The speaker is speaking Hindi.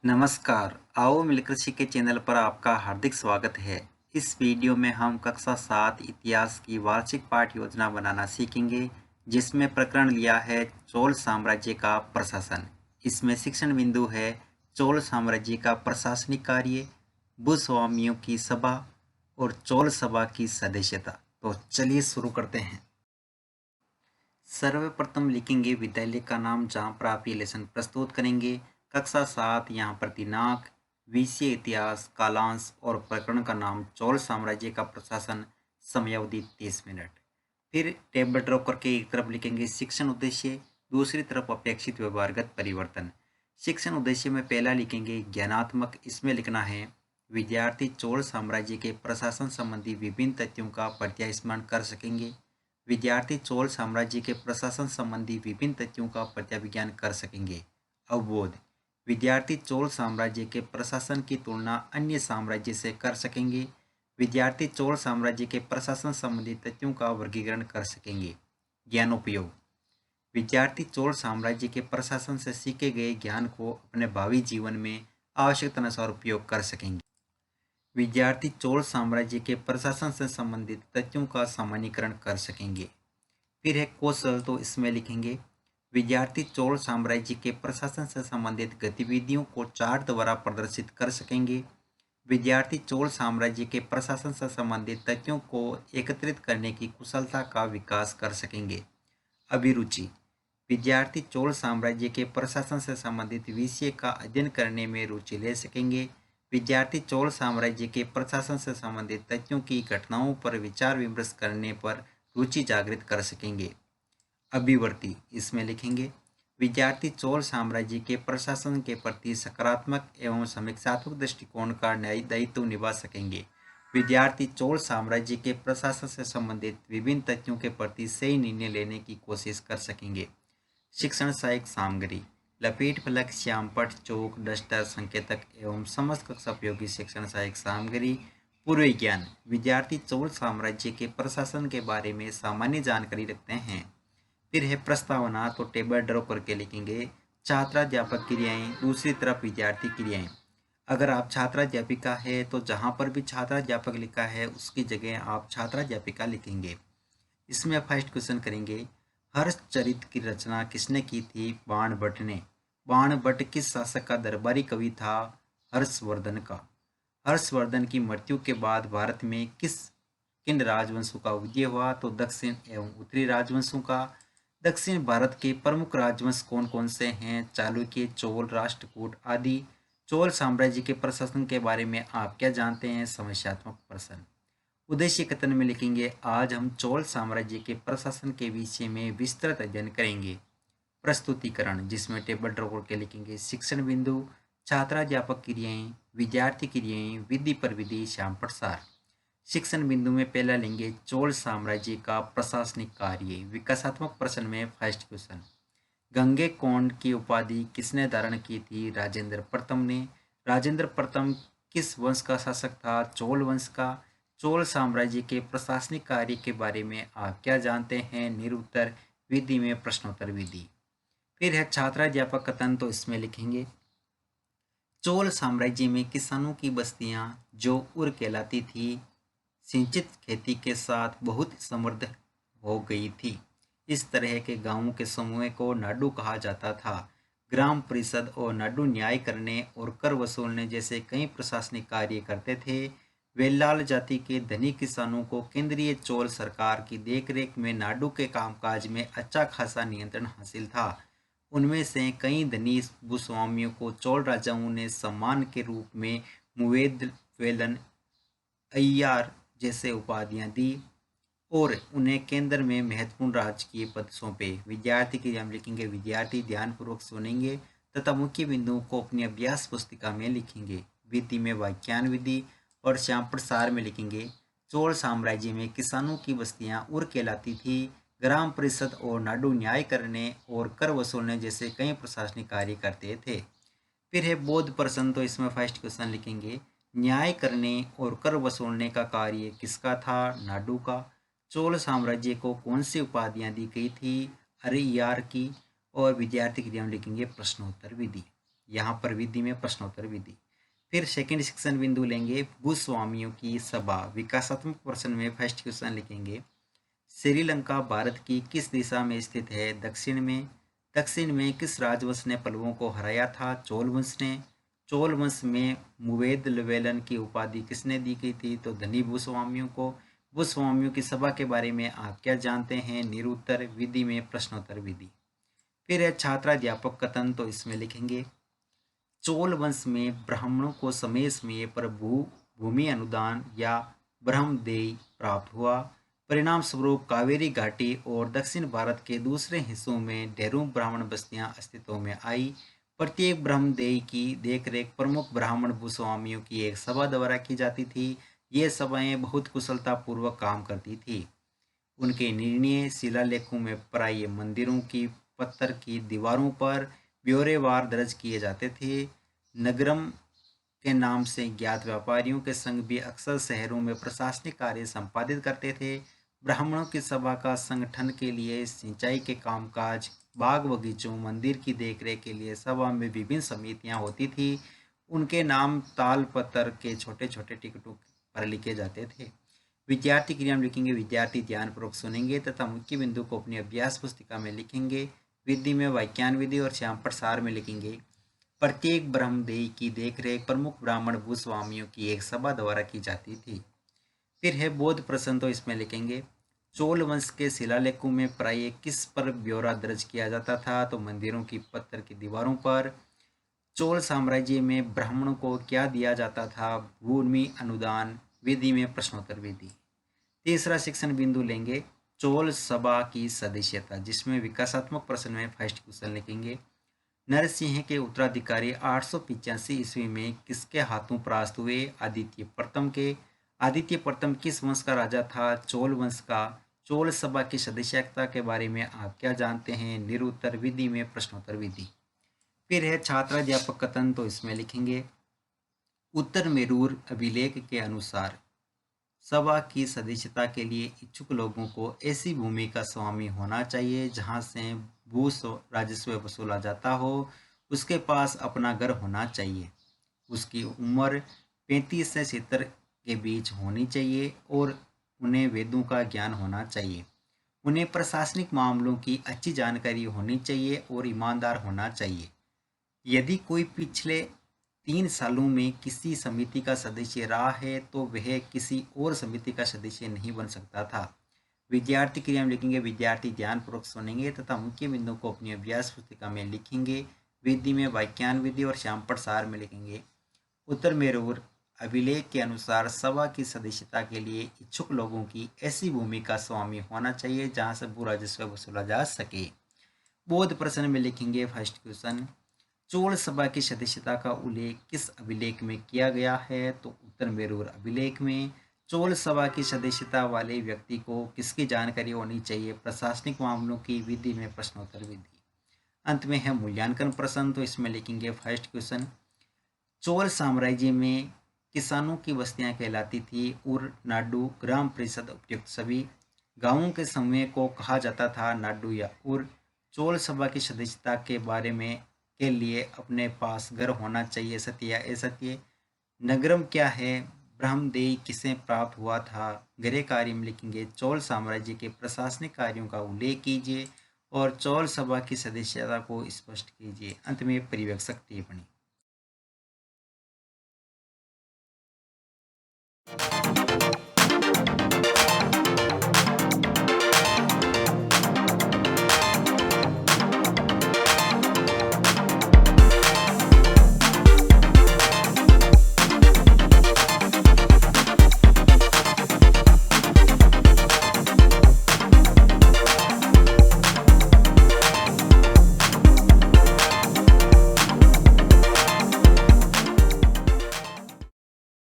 नमस्कार, आओ मिलकर सीखे चैनल पर आपका हार्दिक स्वागत है। इस वीडियो में हम कक्षा 7 इतिहास की वार्षिक पाठ योजना बनाना सीखेंगे, जिसमें प्रकरण लिया है चोल साम्राज्य का प्रशासन। इसमें शिक्षण बिंदु है चोल साम्राज्य का प्रशासनिक कार्य, भूस्वामियों की सभा और चोल सभा की सदस्यता। तो चलिए शुरू करते हैं। सर्वप्रथम लिखेंगे विद्यालय का नाम, जहाँ पर आप ये लेसन प्रस्तुत करेंगे। कक्षा 7, यहाँ पर दिनांक, विषय इतिहास, कालांश और प्रकरण का नाम चोल साम्राज्य का प्रशासन, समयावधि 30 मिनट। फिर टेबल ड्रॉ करके एक तरफ लिखेंगे शिक्षण उद्देश्य, दूसरी तरफ अपेक्षित व्यवहारगत परिवर्तन। शिक्षण उद्देश्य में पहला लिखेंगे ज्ञानात्मक। इसमें लिखना है विद्यार्थी चोल साम्राज्य के प्रशासन संबंधी विभिन्न तथ्यों का प्रत्यास्मरण कर सकेंगे। विद्यार्थी चोल साम्राज्य के प्रशासन संबंधी विभिन्न तथ्यों का प्रत्याविज्ञान कर सकेंगे। अवबोध, विद्यार्थी चोल साम्राज्य के प्रशासन की तुलना अन्य साम्राज्य से कर सकेंगे। विद्यार्थी चोल साम्राज्य के प्रशासन संबंधी तथ्यों का वर्गीकरण कर सकेंगे। ज्ञानोपयोग, विद्यार्थी चोल साम्राज्य के प्रशासन से सीखे गए ज्ञान को अपने भावी जीवन में आवश्यकतानुसार उपयोग कर सकेंगे। विद्यार्थी चोल साम्राज्य के प्रशासन से संबंधित तथ्यों का सामान्यीकरण कर सकेंगे। फिर है कौशल, तो इसमें लिखेंगे विद्यार्थी चोल साम्राज्य के प्रशासन से संबंधित गतिविधियों को चार्ट द्वारा प्रदर्शित कर सकेंगे। विद्यार्थी चोल साम्राज्य के प्रशासन से संबंधित तथ्यों को एकत्रित करने की कुशलता का विकास कर सकेंगे। अभिरुचि, विद्यार्थी चोल साम्राज्य के प्रशासन से संबंधित विषय का अध्ययन करने में रुचि ले सकेंगे। विद्यार्थी चोल साम्राज्य के प्रशासन से संबंधित तथ्यों की घटनाओं पर विचार विमर्श करने पर रुचि जागृत कर सकेंगे। अभिवर्ती, इसमें लिखेंगे विद्यार्थी चोल साम्राज्य के प्रशासन के प्रति सकारात्मक एवं समीक्षात्मक दृष्टिकोण का न्यायी दायित्व निभा सकेंगे। विद्यार्थी चोल साम्राज्य के प्रशासन से संबंधित विभिन्न तथ्यों के प्रति सही निर्णय लेने की कोशिश कर सकेंगे। शिक्षण सहायक सामग्री, लपेट फलक, श्यामपट, चौक, डस्टर, संकेतक एवं समस्त कक्षा उपयोगी शिक्षण सहायक सामग्री। पूर्व ज्ञान, विद्यार्थी चोल साम्राज्य के प्रशासन के बारे में सामान्य जानकारी रखते हैं। फिर है प्रस्तावना, तो टेबल ड्रॉ करके लिखेंगे छात्राध्यापक क्रियाएं, दूसरी तरफ विद्यार्थी क्रियाएं। अगर आप छात्राध्यापिका है तो जहाँ पर भी छात्राध्यापक लिखा है उसकी जगह आप छात्राध्यापिका लिखेंगे। इसमें फर्स्ट क्वेश्चन करेंगे हर्षचरित की रचना किसने की थी? बाणभट्ट ने। बाणभट्ट किस शासक का दरबारी कवि था? हर्षवर्धन का। हर्षवर्धन की मृत्यु के बाद भारत में किन राजवंशों का उदय हुआ? तो दक्षिण एवं उत्तरी राजवंशों का। दक्षिण भारत के प्रमुख राजवंश कौन कौन से हैं? चालुक्य, चोल, राष्ट्रकूट आदि। चोल साम्राज्य के प्रशासन के बारे में आप क्या जानते हैं? समस्यात्मक प्रश्न। उद्देश्य कथन में लिखेंगे आज हम चोल साम्राज्य के प्रशासन के विषय में विस्तृत अध्ययन करेंगे। प्रस्तुतिकरण, जिसमें टेबल ड्रॉ करके लिखेंगे शिक्षण बिंदु, छात्राध्यापक क्रियाएं, विद्यार्थी क्रियाएं, विधि पर विधि, श्यामपट सार। शिक्षण बिंदु में पहला लेंगे चोल साम्राज्य का प्रशासनिक कार्य। विकासात्मक प्रश्न में फर्स्ट क्वेश्चन, गंगे कोंड की उपाधि किसने धारण की थी? राजेंद्र प्रथम ने। राजेंद्र प्रथम किस वंश का शासक था? चोल वंश का। चोल साम्राज्य के प्रशासनिक कार्य के बारे में आप क्या जानते हैं? निरुत्तर विधि में प्रश्नोत्तर विधि। फिर है छात्राध्यापक कथन, तो इसमें लिखेंगे चोल साम्राज्य में किसानों की बस्तियां जो उर कहलाती थी, सिंचित खेती के साथ बहुत समृद्ध हो गई थी। इस तरह के गांवों के समूह को नाडु कहा जाता था। ग्राम परिषद और नाडु न्याय करने और कर वसूलने जैसे कई प्रशासनिक कार्य करते थे। वेल्लाल जाति के धनी किसानों को केंद्रीय चोल सरकार की देखरेख में नाडु के कामकाज में अच्छा खासा नियंत्रण हासिल था। उनमें से कई धनी भूस्वामियों को चोल राजाओं ने सम्मान के रूप में मुवेद, वेलन, अय्यार जैसे उपाधियां दी और उन्हें केंद्र में महत्वपूर्ण राजकीय पद सौंपे। विद्यार्थी के लिए हम लिखेंगे विद्यार्थी ध्यानपूर्वक सुनेंगे तथा मुख्य बिंदुओं को अपनी अभ्यास पुस्तिका में लिखेंगे। विधि में व्याख्यान विधि और श्यामपट सार में लिखेंगे चोल साम्राज्य में किसानों की बस्तियां उर कहलाती थी। ग्राम परिषद और नाडु न्याय करने और कर वसूलने जैसे कई प्रशासनिक कार्य करते थे। फिर है बौद्ध प्रश्न, तो इसमें फर्स्ट क्वेश्चन लिखेंगे न्याय करने और कर वसूलने का कार्य किसका था? नाडु का। चोल साम्राज्य को कौन सी उपाधियां दी गई थी? अरियार की। और विद्यार्थी के लिए हम लिखेंगे प्रश्नोत्तर विधि। यहाँ पर विधि में प्रश्नोत्तर विधि। फिर सेकंड सेक्शन बिंदु लेंगे भूस्वामियों की सभा। विकासात्मक प्रश्न में फर्स्ट क्वेश्चन लिखेंगे श्रीलंका भारत की किस दिशा में स्थित है? दक्षिण में। दक्षिण में किस राजवंश ने पल्लवों को हराया था? चोल वंश ने। चोल वंश में मुवेद लवेलन की उपाधि किसने दी गई थी? तो धनी भूस्वामियों को। भूस्वामियों की सभा के बारे में आप क्या जानते हैं? निरुत्तर विधि में प्रश्नोत्तर विधि। फिर है छात्राध्यापक कथन, तो इसमें लिखेंगे चोल वंश में ब्राह्मणों को समय समय पर भूमि अनुदान या ब्रह्मदेय प्राप्त हुआ। परिणाम स्वरूप कावेरी घाटी और दक्षिण भारत के दूसरे हिस्सों में ढेरों ब्राह्मण बस्तियां अस्तित्व में आई। प्रत्येक ब्रह्मदेय की देखरेख प्रमुख ब्राह्मण भूस्वामियों की एक सभा द्वारा की जाती थी। ये सभाएं बहुत कुशलता पूर्वक काम करती थी। उनके निर्णय शिलालेखों में प्राय मंदिरों की पत्थर की दीवारों पर ब्यौरेवार दर्ज किए जाते थे। नगरम के नाम से ज्ञात व्यापारियों के संघ भी अक्सर शहरों में प्रशासनिक कार्य संपादित करते थे। ब्राह्मणों की सभा का संगठन के लिए सिंचाई के कामकाज, बाग बगीचों, मंदिर की देखरेख के लिए सभा में विभिन्न समितियां होती थी। उनके नाम ताल पत्थर के छोटे छोटे टिकटों पर लिखे जाते थे। विद्यार्थी क्रिया में लिखेंगे विद्यार्थी ध्यानपूर्वक सुनेंगे तथा मुख्य बिंदु को अपनी अभ्यास पुस्तिका में लिखेंगे। विधि में वाक्यान विधि और श्यामपट सार में लिखेंगे प्रत्येक ब्रह्मदेय की देखरेख प्रमुख ब्राह्मण भूस्वामियों की एक सभा द्वारा की जाती थी। फिर है बोध प्रश्न, तो इसमें लिखेंगे चोल वंश के शिलालेखों में प्राय किस पर ब्यौरा दर्ज किया जाता था? तो मंदिरों की पत्थर की दीवारों पर। चोल साम्राज्य में ब्राह्मणों को क्या दिया जाता था? भूमि अनुदान। विधि में प्रश्नोत्तर विधि। तीसरा शिक्षण बिंदु लेंगे चोल सभा की सदस्यता, जिसमें विकासात्मक प्रश्न में फर्स्ट क्वेश्चन लिखेंगे नरसिंह के उत्तराधिकारी 885 ईस्वी में किसके हाथों परास्त हुए? आदित्य प्रथम के। आदित्य प्रथम किस वंश का राजा था? चोल वंश का। चोल सभा की सदस्यता के बारे में आप क्या जानते हैं? निरुत्तर विधि में प्रश्नोत्तर विधि। फिर है छात्राध्यापक कथन, तो इसमें लिखेंगे उत्तर मेरूर अभिलेख के अनुसार सभा की सदस्यता के लिए इच्छुक लोगों को ऐसी भूमि का स्वामी होना चाहिए जहां से भू राजस्व वसूला जाता हो। उसके पास अपना घर होना चाहिए। उसकी उम्र 35 से 70 के बीच होनी चाहिए और उन्हें वेदों का ज्ञान होना चाहिए। उन्हें प्रशासनिक मामलों की अच्छी जानकारी होनी चाहिए और ईमानदार होना चाहिए। यदि कोई पिछले 3 सालों में किसी समिति का सदस्य रहा है तो वह किसी और समिति का सदस्य नहीं बन सकता था। विद्यार्थी क्रिया में लिखेंगे विद्यार्थी ध्यानपूर्वक सुनेंगे तथा मुख्य बिंदु को अपनी अभ्यास पुस्तिका में लिखेंगे। विधि में वाक्यान विधि और श्यामपट सार में लिखेंगे उत्तर मेरूर अभिलेख के अनुसार सभा की सदस्यता के लिए इच्छुक लोगों की ऐसी भूमि का स्वामी होना चाहिए जहां से भू राजस्व वसूला जा सके। बोध प्रश्न में लिखेंगे फर्स्ट क्वेश्चन चोल सभा की सदस्यता का उल्लेख किस अभिलेख में किया गया है? तो उत्तर मेरूर अभिलेख में। चोल सभा की सदस्यता वाले व्यक्ति को किसकी जानकारी होनी चाहिए? प्रशासनिक मामलों की। विधि में प्रश्नोत्तर विधि। अंत में है मूल्यांकन प्रश्न, तो इसमें लिखेंगे फर्स्ट क्वेश्चन चोल साम्राज्य में किसानों की बस्तियां कहलाती थी। उर नाडू ग्राम परिषद उपयुक्त सभी गांवों के समूह को कहा जाता था नाडू या उर। चोल सभा की सदस्यता के बारे में के लिए अपने पास घर होना चाहिए, सत्य या असत्य। नगरम क्या है? ब्रह्मदेय किसे प्राप्त हुआ था? गृह कार्य में लिखेंगे चोल साम्राज्य के प्रशासनिक कार्यों का उल्लेख कीजिए और चोल सभा की सदस्यता को स्पष्ट कीजिए। अंत में परिवेक्षक टिप्पणी।